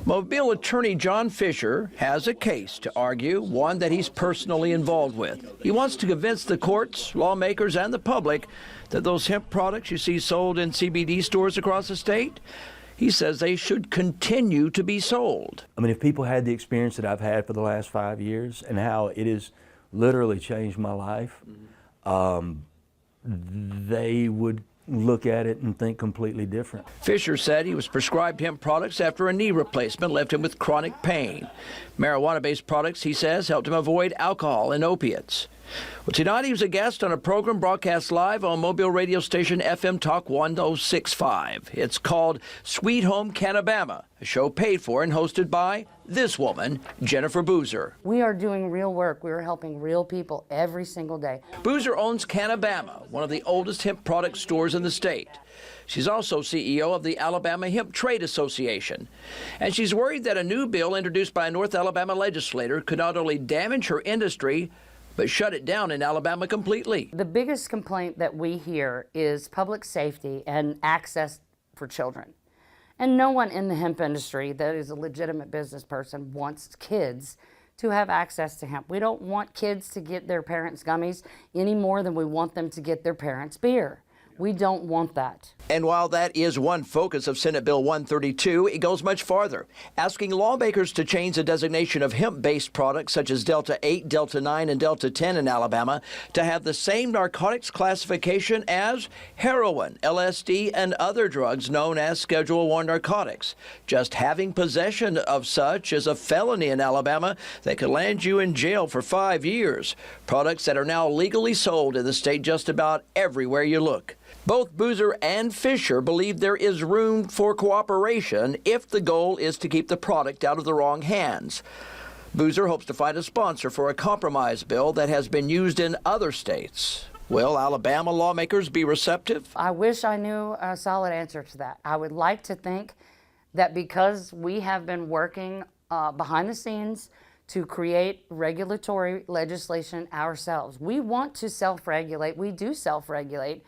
Mobile attorney John Fisher has a case to argue, one that he's personally involved with. He wants to convince the courts, lawmakers, and the public that those hemp products you see sold in CBD stores across the state, he says they should continue to be sold. I mean, if people had the experience that I've had for the last 5 years and how it has literally changed my life, they would look at it and think completely different. Fisher said he was prescribed hemp products after a knee replacement left him with chronic pain. Marijuana-based products, he says, helped him avoid alcohol and opiates. Well, tonight he was a guest on a program broadcast live on Mobile radio station FM Talk 1065. It's called Sweet Home Cannabama, a show paid for and hosted by this woman, Jennifer Boozer. We are doing real work. We are helping real people every single day. Boozer owns Cannabama, one of the oldest hemp product stores in the state. She's also CEO of the Alabama Hemp Trade Association. And she's worried that a new bill introduced by a North Alabama legislator could not only damage her industry, but shut it down in Alabama completely. The biggest complaint that we hear is public safety and access for children. And no one in the hemp industry that is a legitimate business person wants kids to have access to hemp. We don't want kids to get their parents' gummies any more than we want them to get their parents' beer. We don't want that. And while that is one focus of Senate Bill 132, it goes much farther, asking lawmakers to change the designation of hemp-based products such as Delta 8, Delta 9, and Delta 10 in Alabama to have the same narcotics classification as heroin, LSD, and other drugs known as Schedule I narcotics. Just having possession of such is a felony in Alabama that could land you in jail for 5 years. Products that are now legally sold in the state just about everywhere you look. Both Boozer and Fisher believe there is room for cooperation if the goal is to keep the product out of the wrong hands. Boozer hopes to find a sponsor for a compromise bill that has been used in other states. Will Alabama lawmakers be receptive? I wish I knew a solid answer to that. I would like to think that because we have been working behind the scenes to create regulatory legislation ourselves. We want to self-regulate. We do self-regulate.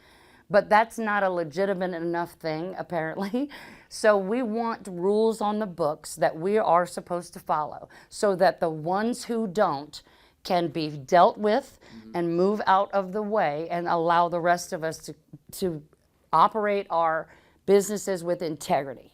But that's not a legitimate enough thing, apparently. So we want rules on the books that we are supposed to follow so that the ones who don't can be dealt with and move out of the way and allow the rest of us to operate our businesses with integrity.